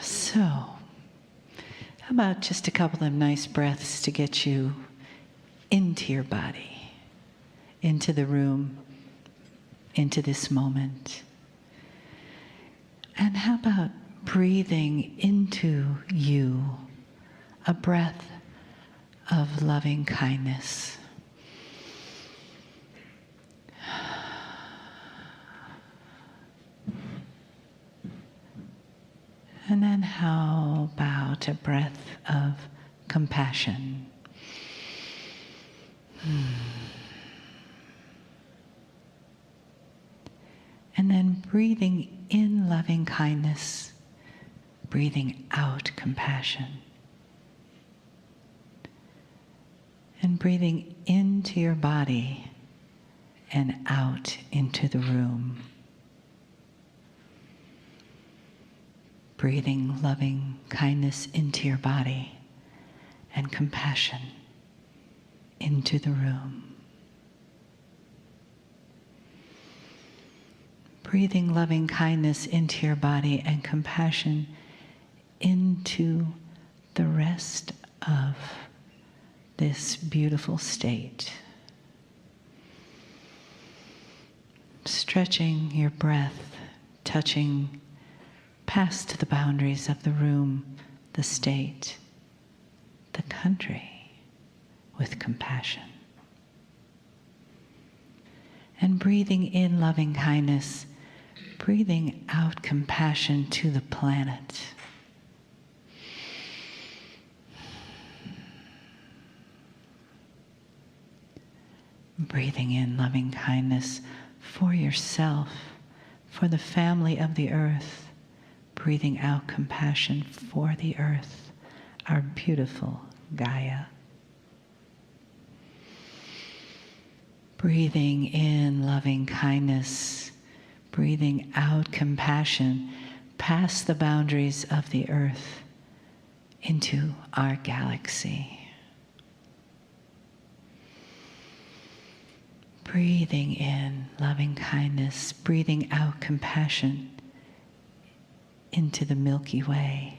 So, how about just a couple of nice breaths to get you into your body, into the room, into this moment? And how about breathing into you a breath of loving kindness? And then how about a breath of compassion? And then breathing in loving kindness, breathing out compassion. And breathing into your body and out into the room. Breathing loving kindness into your body and compassion into the room. Breathing loving kindness into your body and compassion into the rest of this beautiful state. Stretching your breath, touching past the boundaries of the room, the state, the country, with compassion. And breathing in loving kindness, breathing out compassion to the planet. Breathing in loving kindness for yourself, for the family of the earth. Breathing out compassion for the earth, our beautiful Gaia. Breathing in loving kindness, breathing out compassion past the boundaries of the earth into our galaxy. Breathing in loving kindness, breathing out compassion into the Milky Way.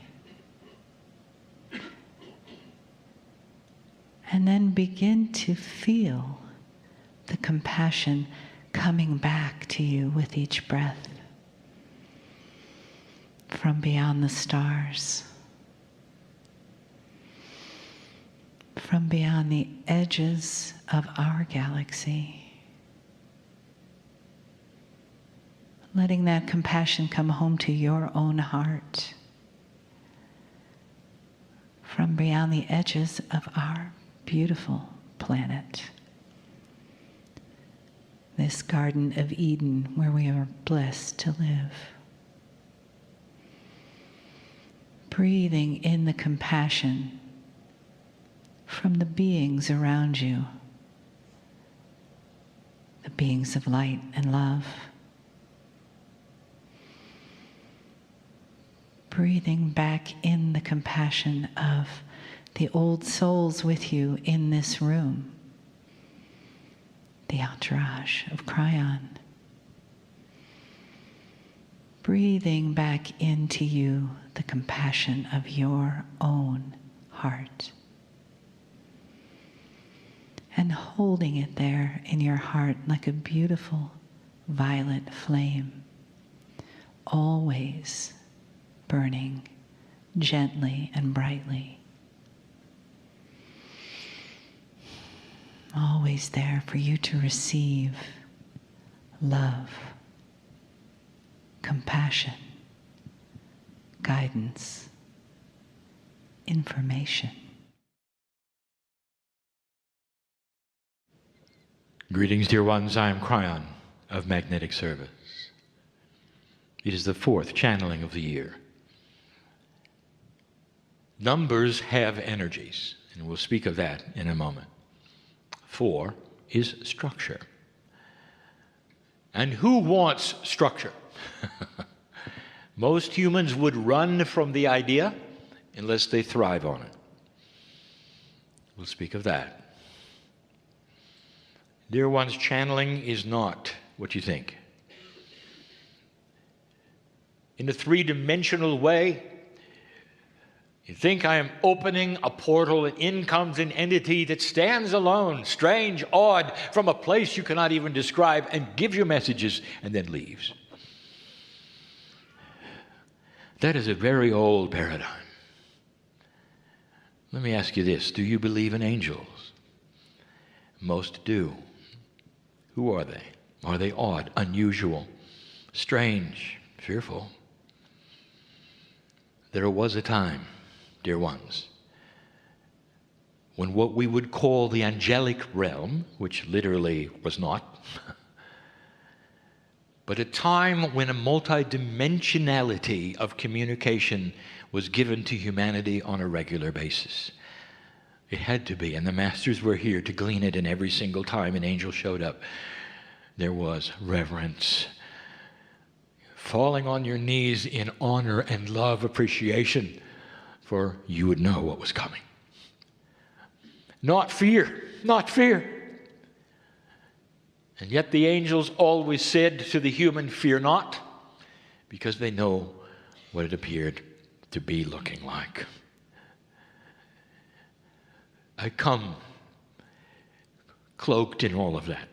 And then begin to feel the compassion coming back to you with each breath from beyond the stars, from beyond the edges of our galaxy. Letting that compassion come home to your own heart from beyond the edges of our beautiful planet. This Garden of Eden where we are blessed to live. Breathing in the compassion from the beings around you, the beings of light and love. Breathing back in the compassion of the old souls with you in this room, the entourage of Kryon. Breathing back into you the compassion of your own heart. And holding it there in your heart like a beautiful violet flame, always burning gently and brightly. Always there for you to receive love, compassion, guidance, information. Greetings, dear ones. I am Kryon of Magnetic Service. It is the 4th channeling of the year. Numbers have energies, and we'll speak of that in a moment. 4 is structure. And who wants structure? Most humans would run from the idea unless they thrive on it. We'll speak of that. Dear ones, channeling is not what you think. in a three-dimensional way. You think I am opening a portal, and in comes an entity that stands alone, strange, odd, from a place you cannot even describe, and gives you messages and then leaves. That is a very old paradigm. Let me ask you this. Do you believe in angels? Most do. Who are they? Are they odd, unusual, strange, fearful? There was a time, dear ones, when what we would call the angelic realm, which literally was not, but a time when a multidimensionality of communication was given to humanity on a regular basis. It had to be, and the masters were here to glean it, and every single time an angel showed up, there was reverence, falling on your knees in honor and love, appreciation, for you would know what was coming. Not fear, not fear. And yet the angels always said to the human, fear not, because they know what it appeared to be looking like. I come cloaked in all of that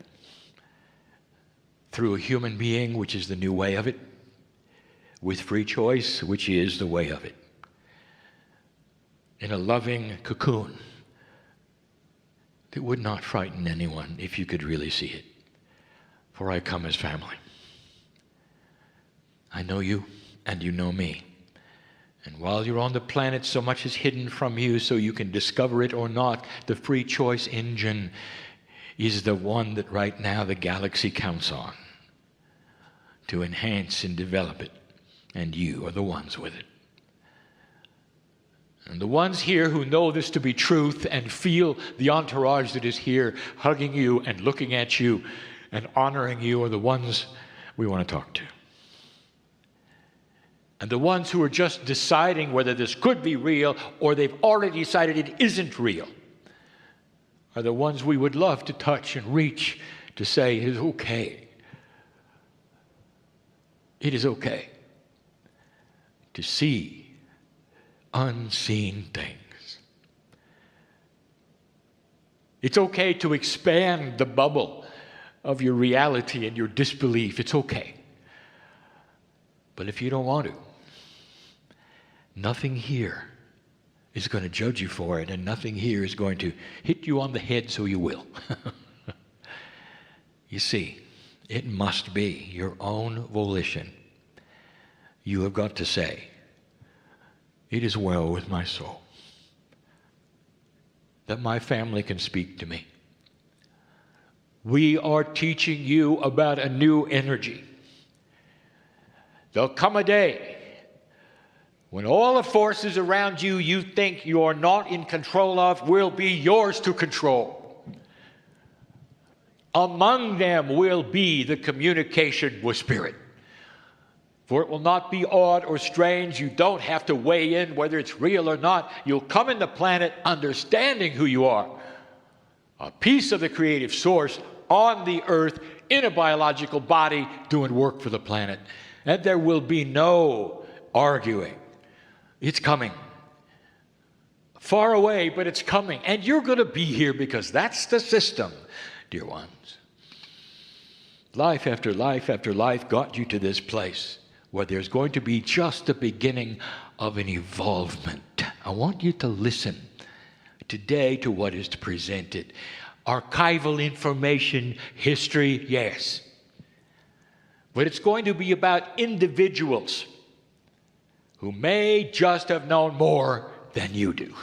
through a human being, which is the new way of it, with free choice, which is the way of it, in a loving cocoon that would not frighten anyone if you could really see it. For I come as family. I know you, and you know me. And while you're on the planet, so much is hidden from you, so you can discover it or not. The free choice engine is the one that right now the galaxy counts on to enhance and develop it. And you are the ones with it. And the ones here who know this to be truth and feel the entourage that is here hugging you and looking at you and honoring you are the ones we want to talk to. And the ones who are just deciding whether this could be real or they've already decided it isn't real are the ones we would love to touch and reach to say it is okay. It is okay to see unseen things. It's okay to expand the bubble of your reality and your disbelief. It's okay. But if you don't want to, nothing here is going to judge you for it, and nothing here is going to hit you on the head so you will. You see, it must be your own volition. You have got to say, it is well with my soul, that my family can speak to me. We are teaching you about a new energy. There'll come a day when all the forces around you you think you are not in control of will be yours to control. Among them will be the communication with spirit. For it will not be odd or strange. You don't have to weigh in whether it's real or not. You'll come in the planet understanding who you are. A piece of the creative source on the earth in a biological body doing work for the planet. And there will be no arguing. It's coming. Far away, but it's coming. And you're going to be here because that's the system, dear ones. Life after life after life got you to this place where there's going to be just the beginning of an evolvement. I want you to listen today to what is presented. Archival information, history, yes. But it's going to be about individuals who may just have known more than you do.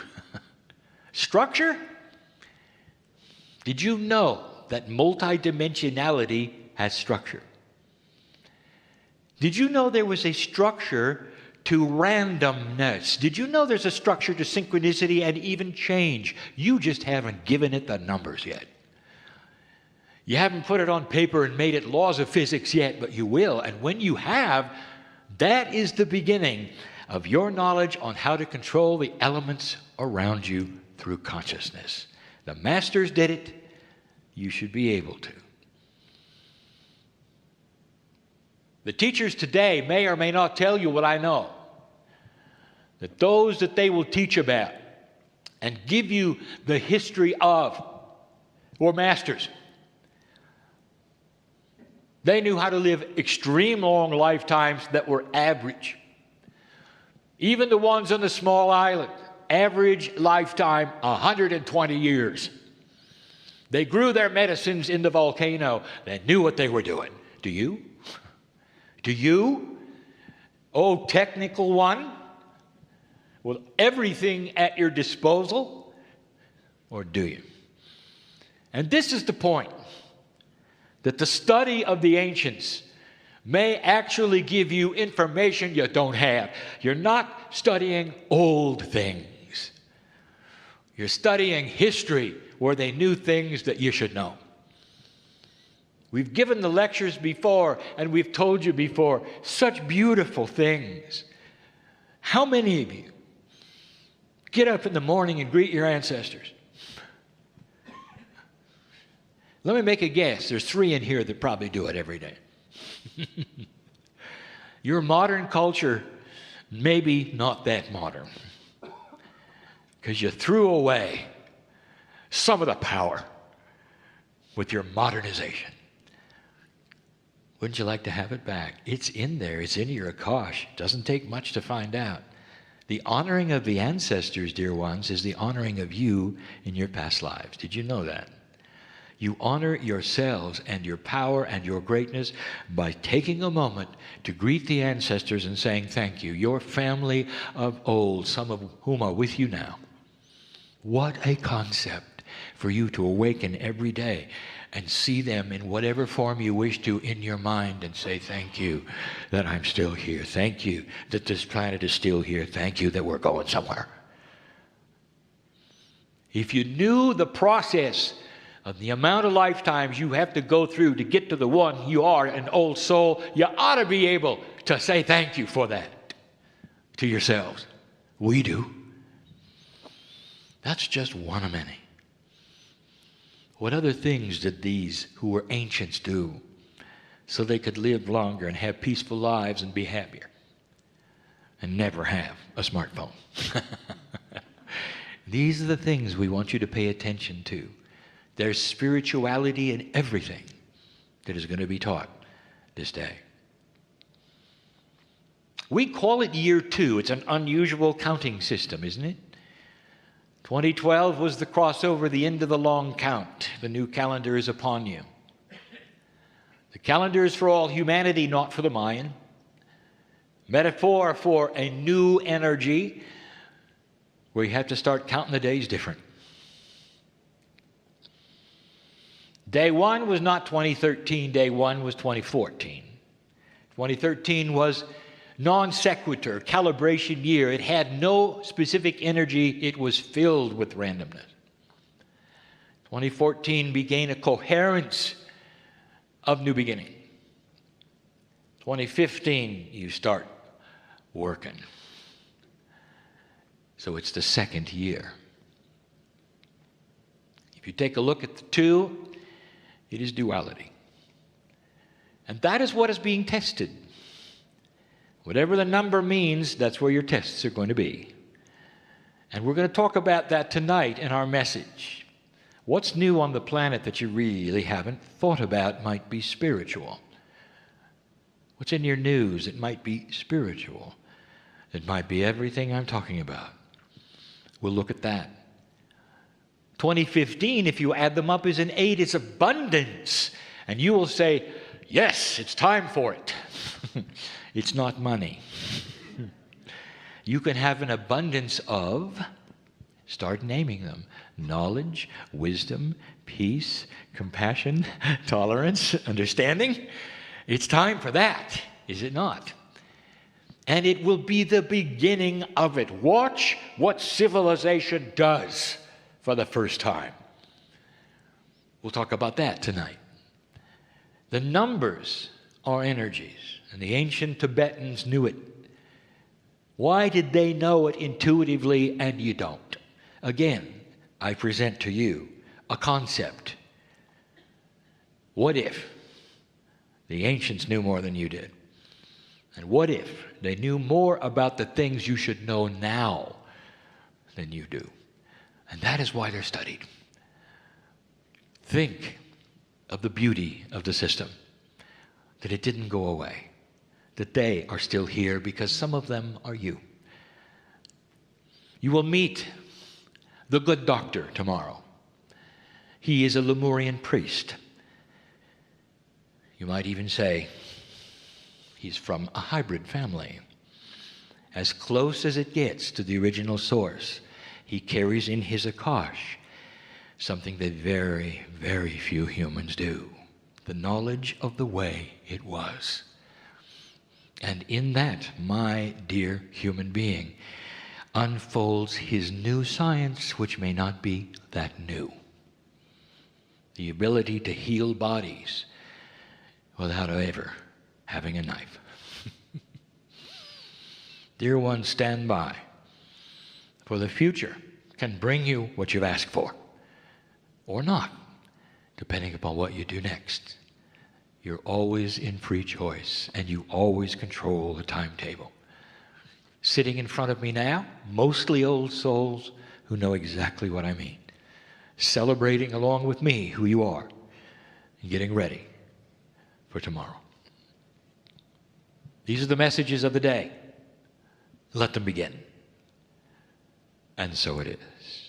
Structure? Did you know that multidimensionality has structure? Did you know there was a structure to randomness? Did you know there's a structure to synchronicity and even change? You just haven't given it the numbers yet. You haven't put it on paper and made it laws of physics yet, but you will. And when you have, that is the beginning of your knowledge on how to control the elements around you through consciousness. The masters did it. You should be able to. The teachers today may or may not tell you what I know. That those that they will teach about and give you the history of were masters. They knew how to live extreme long lifetimes that were average. Even the ones on the small island, average lifetime 120 years. They grew their medicines in the volcano. They knew what they were doing. Do you? Do you? Oh, technical one? With everything at your disposal? Or do you? And this is the point. That the study of the ancients may actually give you information you don't have. You're not studying old things. You're studying history where they knew things that you should know. We've given the lectures before, and we've told you before, such beautiful things. How many of you get up in the morning and greet your ancestors? Let me make a guess. There's 3 in here that probably do it every day. Your modern culture, maybe not that modern, because you threw away some of the power with your modernization. Wouldn't you like to have it back? It's in there. It's in your Akash. It doesn't take much to find out. The honoring of the ancestors, dear ones, is the honoring of you in your past lives. Did you know that? You honor yourselves and your power and your greatness by taking a moment to greet the ancestors and saying thank you. Your family of old, some of whom are with you now. What a concept for you to awaken every day and see them in whatever form you wish to in your mind and say thank you that I'm still here. Thank you that this planet is still here. Thank you that we're going somewhere. If you knew the process of the amount of lifetimes you have to go through to get to the one you are, an old soul, you ought to be able to say thank you for that to yourselves. We do. That's just one of many. What other things did these who were ancients do so they could live longer and have peaceful lives and be happier and never have a smartphone? These are the things we want you to pay attention to. There's spirituality in everything that is going to be taught this day. We call it year 2. It's an unusual counting system, isn't it? 2012 was the crossover, the end of the long count. The new calendar is upon you. The calendar is for all humanity, not for the Mayan. Metaphor for a new energy where you have to start counting the days different. Day 1 was not 2013, day 1 was 2014. 2013 was non sequitur, calibration year. It had no specific energy, it was filled with randomness. 2014 began a coherence of new beginning. 2015, you start working. So it's the second year. If you take a look at the 2, it is duality. And that is what is being tested. Whatever the number means, that's where your tests are going to be. And we're going to talk about that tonight in our message. What's new on the planet that you really haven't thought about might be spiritual. What's in your news? It might be spiritual. It might be everything I'm talking about. We'll look at that. 2015, if you add them up, is an 8. It's abundance. And you will say, yes, it's time for it. It's not money. You can have an abundance of, start naming them, knowledge, wisdom, peace, compassion, tolerance, understanding. It's time for that, is it not? And it will be the beginning of it. Watch what civilization does for the first time. We'll talk about that tonight. The numbers are energies, and the ancient Tibetans knew it. Why did they know it intuitively and you don't? Again, I present to you a concept. What if the ancients knew more than you did? And what if they knew more about the things you should know now than you do? And that is why they're studied. Think of the beauty of the system, that it didn't go away, that they are still here because some of them are you. You will meet the good doctor tomorrow. He is a Lemurian priest. You might even say he's from a hybrid family. As close as it gets to the original source, he carries in his Akash something that very, very few humans do, the knowledge of the way it was. And in that, my dear human being unfolds his new science, which may not be that new. The ability to heal bodies without ever having a knife. Dear ones, stand by, for the future can bring you what you've asked for, or not, depending upon what you do next. You're always in free choice, and you always control the timetable. Sitting in front of me now, mostly old souls who know exactly what I mean, celebrating along with me who you are, and getting ready for tomorrow. These are the messages of the day. Let them begin. And so it is.